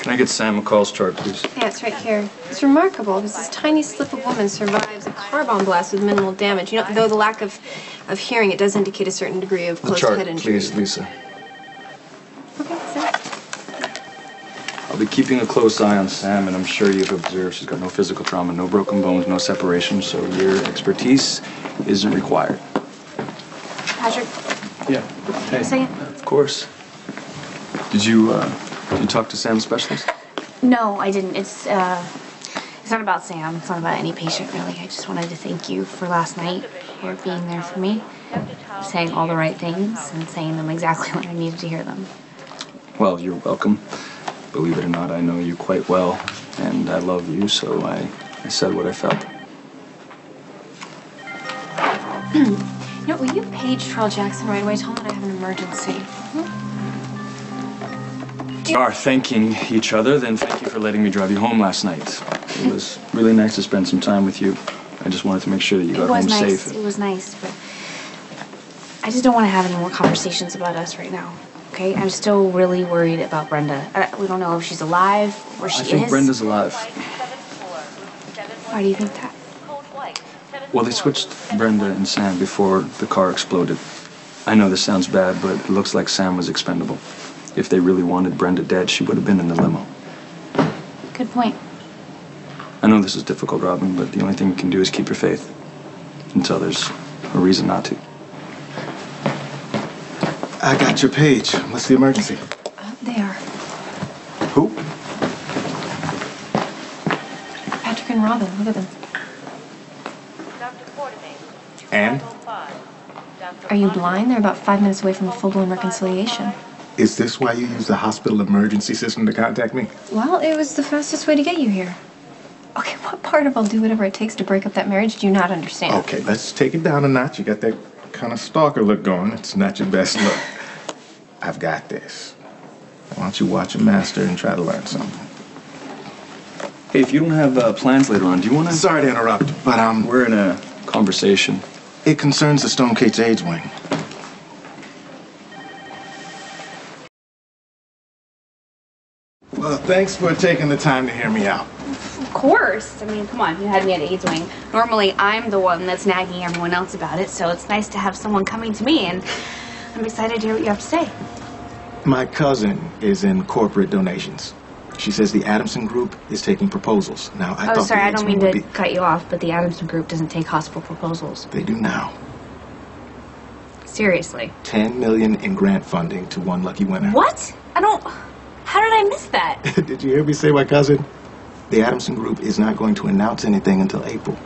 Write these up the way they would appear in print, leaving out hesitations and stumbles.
Can I get Sam McCall's chart, please? Yeah, it's right here. It's remarkable because this tiny slip of woman survives a car bomb blast with minimal damage. You know, though the lack of hearing, it does indicate a certain degree of close head injury. Please, Lisa. Okay, Sam. I'll be keeping a close eye on Sam, and I'm sure you've observed she's got no physical trauma, no broken bones, no separation, so your expertise isn't required. Patrick? Yeah. Hey. A second. Of course. Did you talk to Sam's specialist? No, I didn't. It's not about Sam. It's not about any patient, really. I just wanted to thank you for last night, for being there for me, saying all the right things and saying them exactly when I needed to hear them. Well, you're welcome. Believe it or not, I know you quite well, and I love you, so I said what I felt. You know, will you page Charles Jackson right away? Tell him that I have an emergency. We are thanking each other, then thank you for letting me drive you home last night. It was really nice to spend some time with you. I just wanted to make sure that you got home safe. It was nice, but I just don't want to have any more conversations about us right now, okay? I'm still really worried about Brenda. We don't know if she's alive, where she is. I think Brenda's alive. Why do you think that? Well, they switched Brenda and Sam before the car exploded. I know this sounds bad, but it looks like Sam was expendable. If they really wanted Brenda dead, she would have been in the limo. Good point. I know this is difficult, Robin, but the only thing you can do is keep your faith. Until there's a reason not to. I got your page. What's the emergency? They are. Who? Patrick and Robin. Look at them. And? Are you blind? They're about 5 minutes away from a full-blown reconciliation. Is this why you use the hospital emergency system to contact me? Well, it was the fastest way to get you here. Okay, what part of I'll do whatever it takes to break up that marriage do you not understand? Okay, let's take it down a notch. You got that kind of stalker look going. It's not your best look. I've got this. Why don't you watch a master and try to learn something? Hey, if you don't have plans later on, do you want to... Sorry to interrupt, but we're in a conversation. It concerns the Stone Kate's AIDS wing. Well, thanks for taking the time to hear me out. Of course. I mean, come on, you had me at AIDS wing. Normally, I'm the one that's nagging everyone else about it, so it's nice to have someone coming to me, and I'm excited to hear what you have to say. My cousin is in corporate donations. She says the Adamson Group is taking proposals. Now, I thought sorry, I don't mean to cut you off, but the Adamson Group doesn't take hospital proposals. They do now. Seriously. $10 million in grant funding to one lucky winner. What? How did I miss that? Did you hear me say my cousin? The Adamson Group is not going to announce anything until April.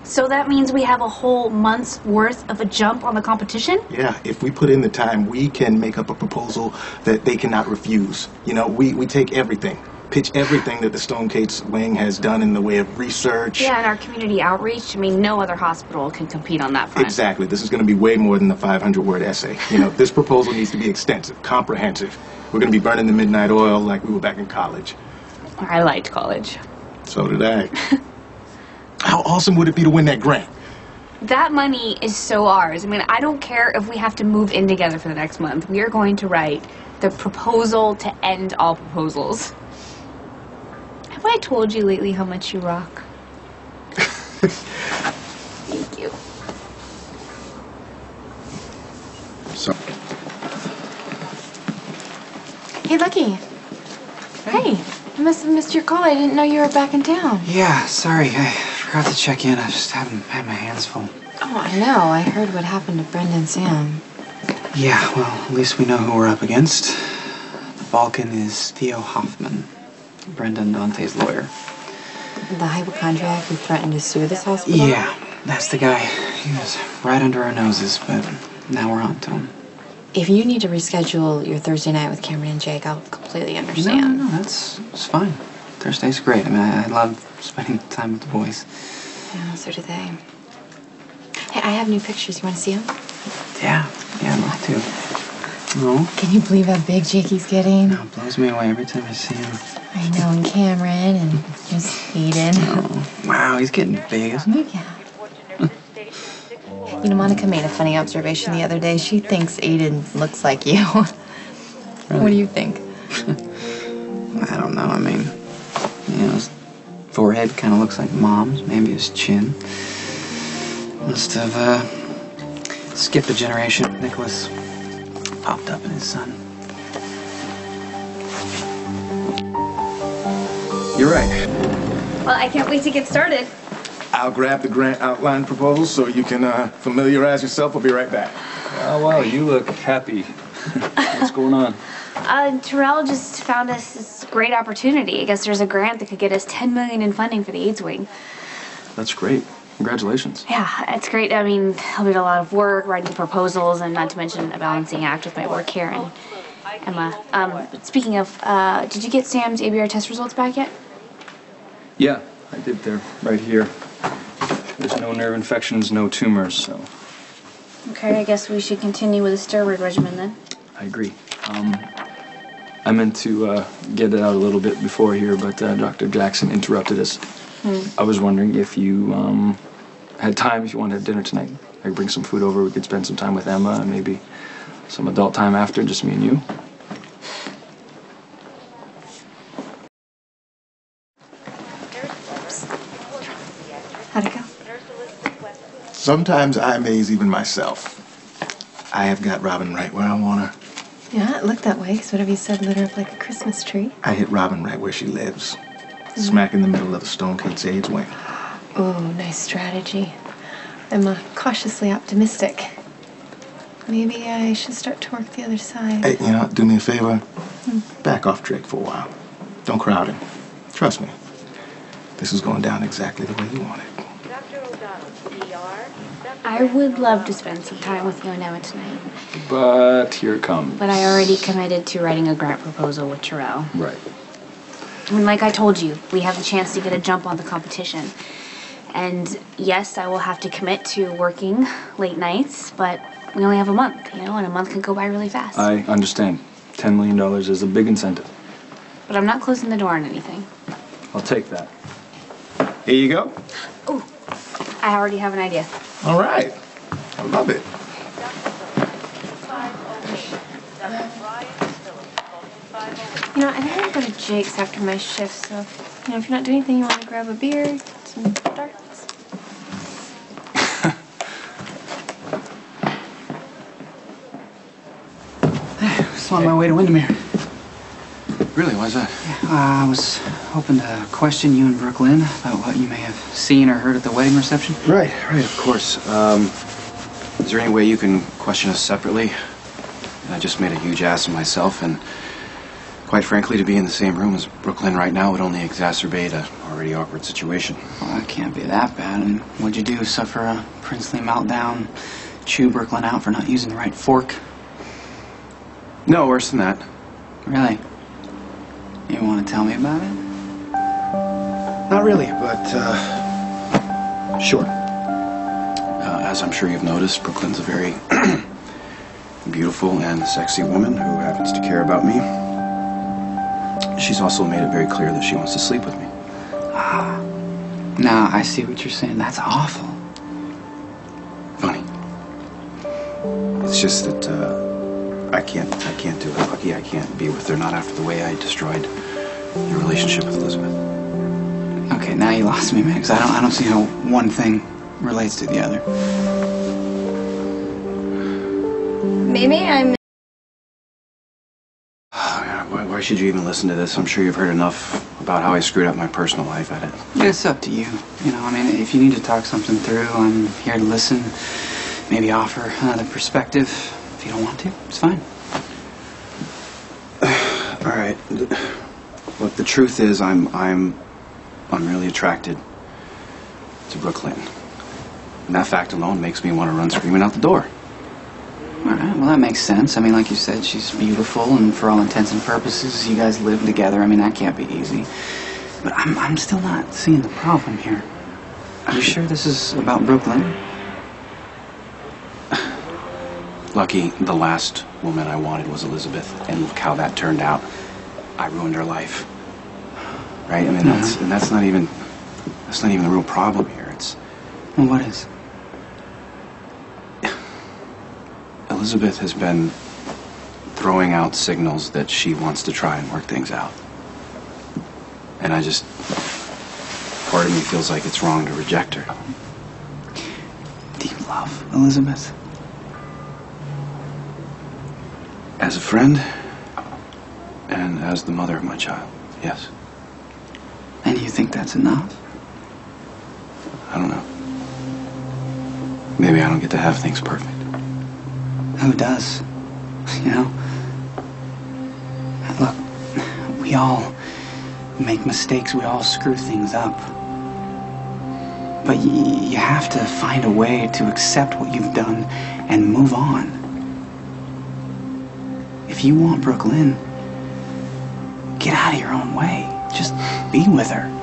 So that means we have a whole month's worth of a jump on the competition? Yeah, if we put in the time, we can make up a proposal that they cannot refuse. You know, we take everything. Pitch everything that the Stone Kate's wing has done in the way of research. Yeah, and our community outreach. I mean, no other hospital can compete on that front. Exactly. This is going to be way more than the 500-word essay. You know, this proposal needs to be extensive, comprehensive. We're going to be burning the midnight oil like we were back in college. I liked college. So did I. How awesome would it be to win that grant? That money is so ours. I mean, I don't care if we have to move in together for the next month. We are going to write the proposal to end all proposals. Have I told you lately how much you rock? Thank you. So. Hey, Lucky. Hey, I must have missed your call. I didn't know you were back in town. Yeah, sorry. I forgot to check in. I just haven't had my hands full. Oh, I know. I heard what happened to Brenda and Sam. Yeah, well, at least we know who we're up against. The Balkan is Theo Hoffman, Brenda and Dante's lawyer. The hypochondriac who threatened to sue this hospital? Yeah, that's the guy. He was right under our noses, but now we're on to him. If you need to reschedule your Thursday night with Cameron and Jake, I'll completely understand. No, it's fine. Thursday's great. I mean, I love spending time with the boys. Yeah, so do they. Hey, I have new pictures. You want to see them? Yeah, I'd love to. No? Can you believe how big Jakey's getting? No, it blows me away every time I see him. I know, and Cameron, and there's Aiden. Oh, wow, he's getting big, isn't he? Yeah. You know, Monica made a funny observation the other day. She thinks Aiden looks like you. Really? What do you think? I don't know. I mean, you know, his forehead kind of looks like Mom's. Maybe his chin. Must have skipped a generation. Nicholas popped up in his son. You're right. Well, I can't wait to get started. I'll grab the grant outline proposal so you can familiarize yourself. I'll be right back. Oh, wow, you look happy. What's going on? Terrell just found us this great opportunity. I guess there's a grant that could get us $10 million in funding for the AIDS wing. That's great. Congratulations. Yeah, it's great. I mean, I'll be a lot of work, writing proposals, and not to mention a balancing act with my work here. And Emma, speaking of, did you get Sam's ABR test results back yet? Yeah, I did. They're right here. There's no nerve infections, no tumors, so. Okay, I guess we should continue with the steroid regimen then. I agree. I meant to get it out a little bit before here, but Dr. Jackson interrupted us. I was wondering if you had time, if you wanted to have dinner tonight. I could bring some food over, we could spend some time with Emma, and maybe some adult time after, just me and you. How'd it go? Sometimes I amaze even myself. I have got Robin right where I want her. Yeah, it looked that way, because whatever you said lit her up like a Christmas tree. I hit Robin right where she lives. Smack in the middle of the Stonecade's AIDS wing. Oh, nice strategy. I'm cautiously optimistic. Maybe I should start to work the other side. Hey, you know, do me a favor. Back off Drake for a while. Don't crowd him. Trust me. This is going down exactly the way you want it. I would love to spend some time with you and Emma tonight. But here it comes. But I already committed to writing a grant proposal with Terrell. Right. I mean, like I told you, we have the chance to get a jump on the competition. And yes, I will have to commit to working late nights, but we only have a month, you know, and a month can go by really fast. I understand. $10 million is a big incentive. But I'm not closing the door on anything. I'll take that. Here you go. Oh, I already have an idea. All right. I love it. You know, I think I'm going to go to Jake's after my shift, so, you know, if you're not doing anything, you want to grab a beer, some darts. Just on my way to Windermere. Really? Why's that? I was hoping to question you and Brooklyn about what you may have seen or heard at the wedding reception. Right, of course. Is there any way you can question us separately? I just made a huge ass of myself, and quite frankly, to be in the same room as Brooklyn right now would only exacerbate a already awkward situation. Well, that can't be that bad. And what'd you do? Suffer a princely meltdown? Chew Brooklyn out for not using the right fork? No, worse than that. Really? You want to tell me about it? Not really, but, sure. As I'm sure you've noticed, Brooklyn's a very beautiful and sexy woman who happens to care about me. She's also made it very clear that she wants to sleep with me. Now, I see what you're saying. That's awful. Funny. It's just that, I can't do it, Lucky. I can't be with her, not after the way I destroyed your relationship with Elizabeth. Okay, now you lost me, man, because I don't see how one thing relates to the other. Maybe I'm... Why should you even listen to this? I'm sure you've heard enough about how I screwed up my personal life at it. It's up to you. You know, I mean, if you need to talk something through, I'm here to listen. Maybe offer another perspective. If you don't want to, it's fine. All right. Look, the truth is, I'm really attracted to Brooklyn, and that fact alone makes me want to run screaming out the door. All right. Well, that makes sense. I mean, like you said, she's beautiful, and for all intents and purposes, you guys live together. I mean, that can't be easy. But I'm still not seeing the problem here. Are you sure this is about Brooklyn? Lucky, the last woman I wanted was Elizabeth, and look how that turned out. I ruined her life. Right? I mean, that's not even the real problem here. It's... Well, what is? Elizabeth has been throwing out signals that she wants to try and work things out. And part of me feels like it's wrong to reject her. Do you love Elizabeth? As a friend, and as the mother of my child, yes. And you think that's enough? I don't know. Maybe I don't get to have things perfect. Who does? You know? Look, we all make mistakes, we all screw things up. But you have to find a way to accept what you've done and move on. If you want Brooklyn, get out of your own way. Just be with her.